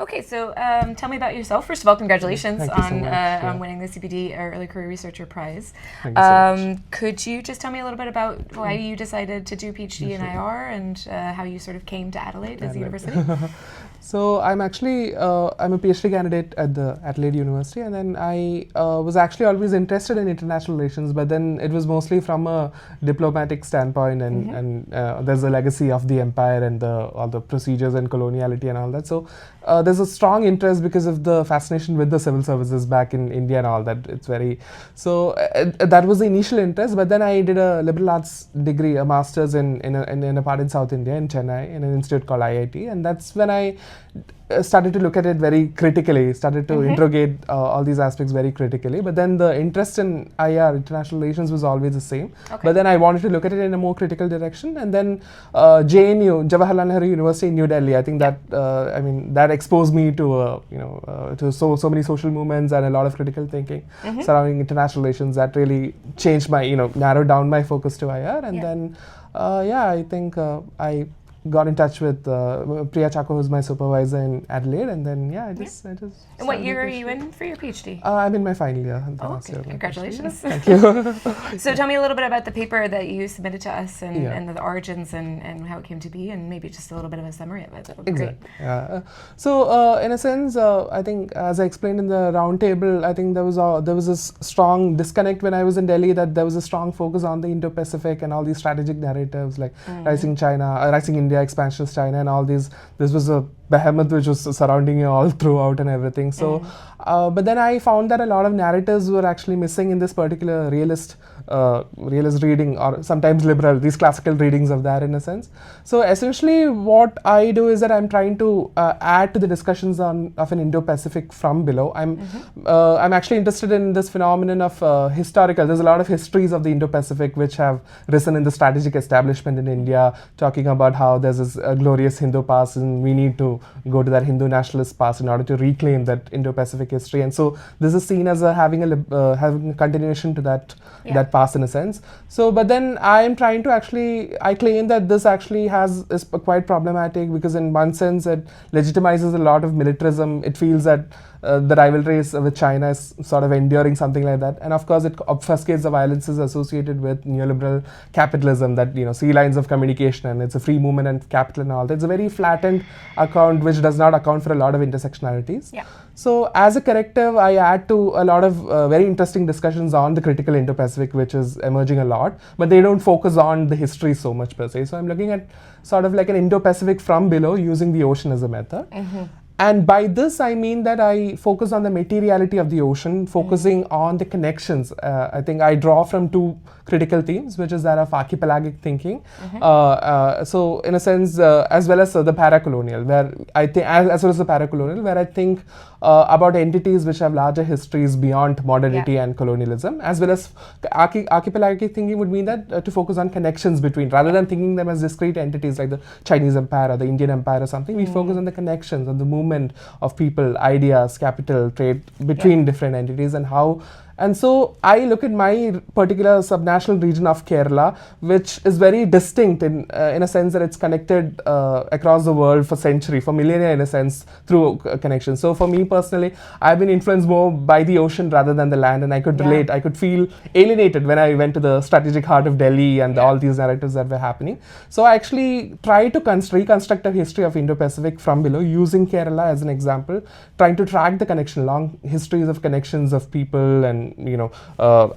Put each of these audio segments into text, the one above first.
Okay, so tell me about yourself. First of all, congratulations Thank you so on much. on winning the CPD Early Career Researcher Prize. Thank you so much. Could you just tell me a little bit about why you decided to do PhD in IR and how you sort of came to Adelaide as a university? So I'm actually I'm a PhD candidate at the Adelaide University, and then I was actually always interested in international relations, but then it was mostly from a diplomatic standpoint, and there's a legacy of the empire and all the procedures and coloniality and all that. So there's a strong interest because of the fascination with the civil services back in India and all that. It's very so that was the initial interest, but then I did a liberal arts degree, a master's in a part in South India in Chennai in an institute called IIT, and that's when I started to look at it very critically, started to interrogate all these aspects very critically. But then the interest in IR, international relations, was always the same. Okay. But then I wanted to look at it in a more critical direction. And then JNU, Jawaharlal Nehru University in New Delhi, I think that that exposed me to to so many social movements and a lot of critical thinking surrounding international relations. That really changed my narrowed down my focus to IR. And then I think I got in touch with Priya Chako, who's my supervisor in Adelaide, and then I just. And what year are you in for your PhD? I'm in my final year. Okay, congratulations! Thank you. So tell me a little bit about the paper that you submitted to us, and the origins and how it came to be, and maybe just a little bit of a summary of it. That would be great. So in a sense, I think as I explained in the roundtable, I think there was a strong disconnect when I was in Delhi, that there was a strong focus on the Indo-Pacific and all these strategic narratives like rising India, expansionist China, and all these. This was a behemoth which was surrounding you all throughout and everything. So, but then I found that a lot of narratives were actually missing in this particular realist reading, or sometimes liberal, these classical readings of that in a sense. So essentially what I do is that I'm trying to add to the discussions of an Indo-Pacific from below. I'm actually interested in this phenomenon of historical. There's a lot of histories of the Indo-Pacific which have risen in the strategic establishment in India, talking about how there's this glorious Hindu past and we need to go to that Hindu nationalist past in order to reclaim that Indo-Pacific history. And so this is seen as having a continuation to that past in a sense. So, but then I am trying to I claim that this actually is quite problematic, because in one sense it legitimizes a lot of militarism. It feels that the rivalries with China is sort of enduring, something like that. And of course it obfuscates the violences associated with neoliberal capitalism, that sea lines of communication and it's a free movement and capital and all that. It's a very flattened account which does not account for a lot of intersectionalities. So as a corrective, I add to a lot of very interesting discussions on the critical Indo-Pacific, which is emerging a lot, but they don't focus on the history so much per se. So I'm looking at sort of like an Indo-Pacific from below using the ocean as a method. And by this, I mean that I focus on the materiality of the ocean, focusing on the connections. I think I draw from two critical themes, which is that of archipelagic thinking. So in a sense, as well as the paracolonial, where I think, as well as the paracolonial, where I think about entities which have larger histories beyond modernity and colonialism, as well as archipelagic thinking would mean that to focus on connections between, rather than thinking them as discrete entities like the Chinese empire or the Indian empire or something, we focus on the connections, on the movement of people, ideas, capital, trade between different entities, and how. And so I look at my particular subnational region of Kerala, which is very distinct in a sense that it's connected across the world for millennia in a sense, through connection. So for me personally, I've been influenced more by the ocean rather than the land, and I could relate. I could feel alienated when I went to the strategic heart of Delhi and all these narratives that were happening. So I actually try to reconstruct a history of Indo-Pacific from below, using Kerala as an example, trying to track the connection, long histories of connections of people and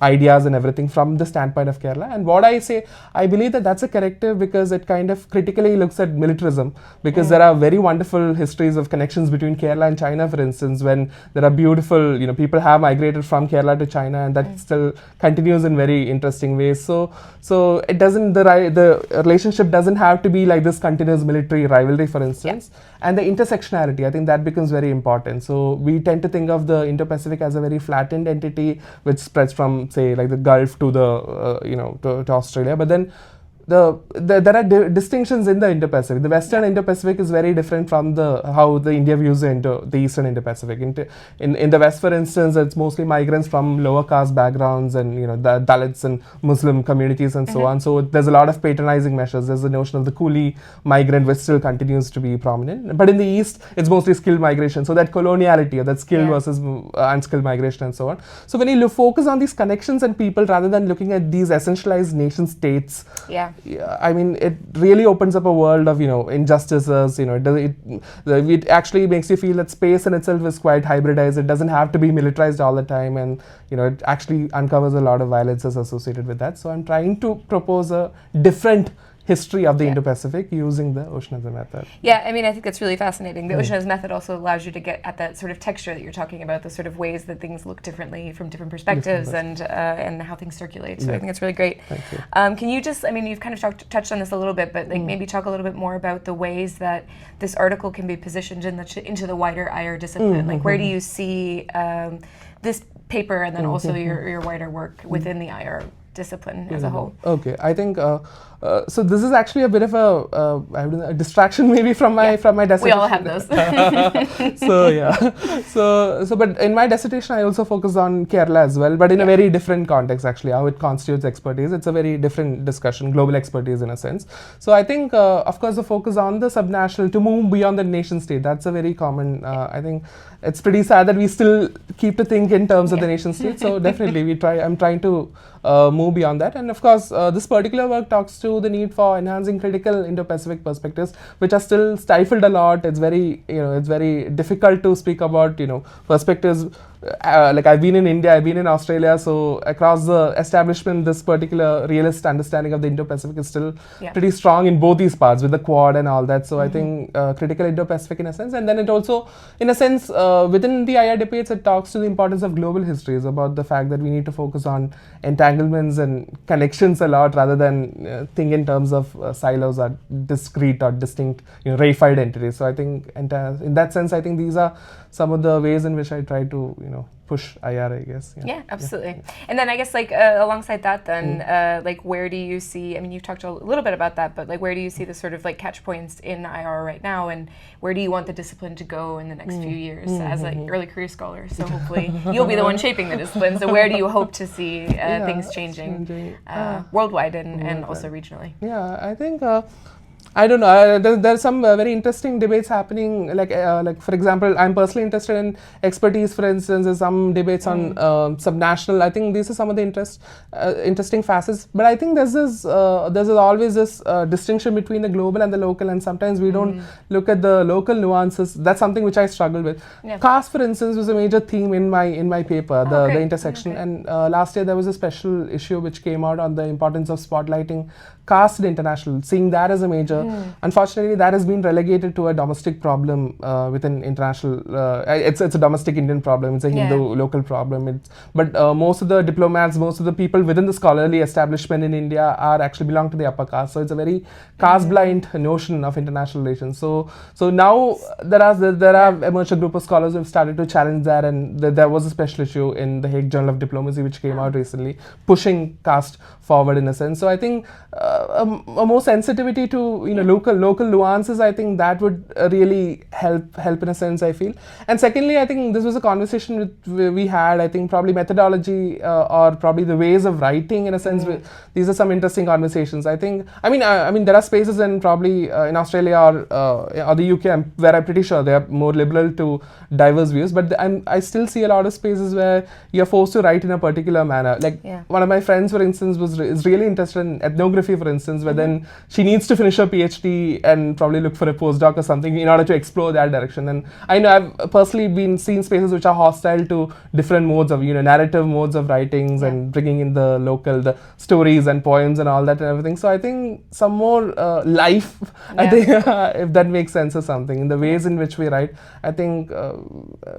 ideas and everything from the standpoint of Kerala. And what I say, I believe that that's a corrective, because it kind of critically looks at militarism, because there are very wonderful histories of connections between Kerala and China, for instance, when there are beautiful, people have migrated from Kerala to China, and that still continues in very interesting ways. So it doesn't, the relationship doesn't have to be like this continuous military rivalry, for instance. And the intersectionality, I think that becomes very important. So we tend to think of the Indo-Pacific as a very flattened entity, which spreads from, say, like the Gulf to the to Australia. But then there are distinctions in the Indo-Pacific. The Western Indo-Pacific is very different from how the India views the Eastern Indo-Pacific. In the West, for instance, it's mostly migrants from lower caste backgrounds and the Dalits and Muslim communities and so on. So there's a lot of patronizing measures. There's the notion of the coolie migrant, which still continues to be prominent. But in the East, it's mostly skilled migration. So that coloniality, or that skilled versus unskilled migration and so on. So when you focus on these connections and people rather than looking at these essentialized nation states, I mean, it really opens up a world of injustices. It actually makes you feel that space in itself is quite hybridized. It doesn't have to be militarized all the time, and it actually uncovers a lot of violences associated with that. So I'm trying to propose a different history of the Indo-Pacific using the oceanism method. Yeah, I mean, I think that's really fascinating. The oceanism method also allows you to get at that sort of texture that you're talking about, the sort of ways that things look differently from different perspectives and how things circulate. So I think that's really great. Thank you. Can you just, I mean, you've kind of touched on this a little bit, but like maybe talk a little bit more about the ways that this article can be positioned into the wider IR discipline. Like, where do you see this paper and then also your wider work within the IR discipline as a whole? Okay, I think so. This is actually a bit of a distraction maybe from my dissertation. We all have those. But in my dissertation, I also focus on Kerala as well, but in a very different context actually. How it constitutes expertise. It's a very different discussion, global expertise in a sense. So I think, of course, the focus on the subnational to move beyond the nation state. That's a very common. I think it's pretty sad that we still keep to think in terms of the nation state. So definitely, I'm trying to move beyond that. And of course, this particular work talks to the need for enhancing critical Indo-Pacific perspectives, which are still stifled a lot. It's very, it's very difficult to speak about, perspectives. Like I've been in India, I've been in Australia, so across the establishment, this particular realist understanding of the Indo-Pacific is still pretty strong in both these parts with the Quad and all that. So I think critical Indo-Pacific in a sense, and then it also, in a sense, within the IR debates, it talks to the importance of global histories, about the fact that we need to focus on entanglements and connections a lot rather than think in terms of silos or discrete or distinct, reified entities. So I think in that sense, I think these are some of the ways in which I try to, push IR, I guess. Yeah, absolutely. And then I guess like alongside that then, like where do you see, I mean, you've talked a little bit about that, but like where do you see the sort of like catch points in IR right now, and where do you want the discipline to go in the next few years as an early career scholar? So hopefully you'll be the one shaping the discipline. So where do you hope to see things changing worldwide and also regionally? Yeah, I think I don't know. There's some very interesting debates happening. Like for example, I'm personally interested in expertise. For instance, there's some debates on subnational. I think these are some of the interesting facets. But I think there's always this distinction between the global and the local, and sometimes we don't look at the local nuances. That's something which I struggle with. Yeah. Caste, for instance, was a major theme in my paper, the intersection. Okay. And last year there was a special issue which came out on the importance of spotlighting caste in international, seeing that as a major. Unfortunately, that has been relegated to a domestic problem within international. It's a domestic Indian problem. It's a Hindu local problem. But most of the diplomats, most of the people within the scholarly establishment in India are actually belong to the upper caste. So it's a very caste-blind notion of international relations. So now there are emerged a group of scholars who have started to challenge that, and there was a special issue in the Hague Journal of Diplomacy which came out recently, pushing caste forward in a sense. So I think a more sensitivity to local nuances, I think that would really help in a sense, I feel. And secondly, I think this was a conversation we had. I think probably methodology or probably the ways of writing in a sense. These are some interesting conversations. I mean there are spaces in probably in Australia or the UK where I'm pretty sure they are more liberal to diverse views. But I still see a lot of spaces where you're forced to write in a particular manner. Like one of my friends, for instance, is really interested in ethnography, for instance, where then she needs to finish her PhD and probably look for a postdoc or something in order to explore that direction. And I know I've personally seen spaces which are hostile to different modes of, narrative modes of writings and bringing in the local, the stories and poems and all that and everything. So I think some more life, I think, if that makes sense or something, in the ways in which we write. I think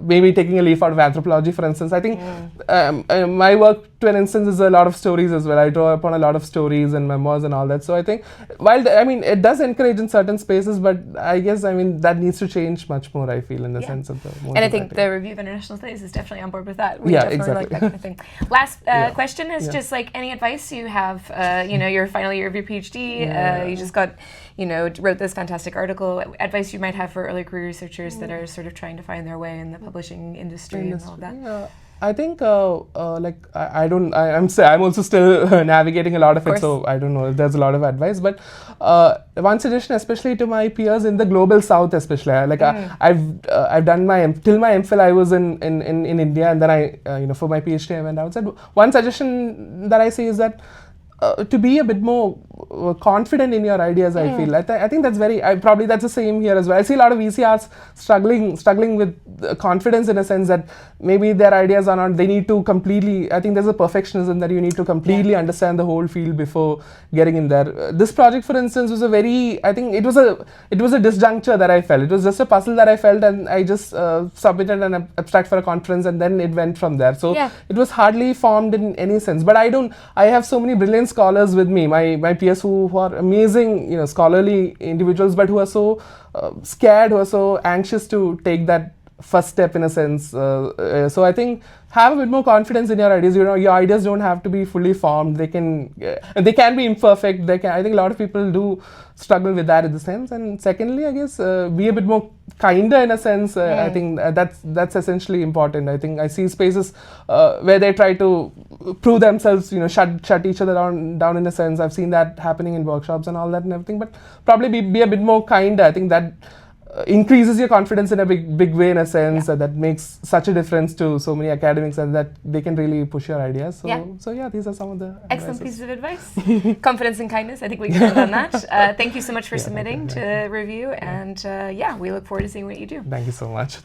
maybe taking a leaf out of anthropology, for instance, I think my work, to an instance, is a lot of stories as well. I draw upon a lot of stories and memoirs and all that. So I think, while it does does encourage in certain spaces, but I guess, I mean, that needs to change much more, I feel, in the sense of the And I think the Review of International Studies is definitely on board with that. We Yeah, definitely exactly. like that kind of thing. Last question is just like any advice you have, you know, your final year of your PhD, you just got, you know, wrote this fantastic article, advice you might have for early career researchers that are sort of trying to find their way in the publishing industry and all of that. Yeah. I think like I'm also still navigating a lot of it, so I don't know if there's a lot of advice. But one suggestion, especially to my peers in the global south, especially like I've done till my MPhil I was in India, and then I you know, for my PhD I went outside. One suggestion that I say is that to be a bit more confident in your ideas, I feel. I think that's probably that's the same here as well. I see a lot of VCRs struggling with confidence, in a sense that maybe their ideas are not, they need to completely, I think there's a perfectionism that you need to completely understand the whole field before getting in there. This project, for instance, was I think it was a disjuncture that I felt. It was just a puzzle that I felt, and I just submitted an abstract for a conference, and then it went from there. So it was hardly formed in any sense. But I have so many brilliant scholars with me, my peers who are amazing, you know, scholarly individuals, but who are so scared, who are so anxious to take that first step, in a sense. So I think have a bit more confidence in your ideas. You know, your ideas don't have to be fully formed. They can be imperfect. I think a lot of people do struggle with that in the sense. And secondly, I guess be a bit more kinder, in a sense. I think that's essentially important. I think I see spaces where they try to prove themselves, you know, shut each other down in a sense. I've seen that happening in workshops and all that and everything. But probably be a bit more kinder. I think that increases your confidence in a big way, in a sense. That makes such a difference to so many academics, and that they can really push your ideas. So yeah, these are some of the excellent pieces of advice. Confidence and kindness, I think we can end on that. Thank you so much for submitting to review, and we look forward to seeing what you do. Thank you so much.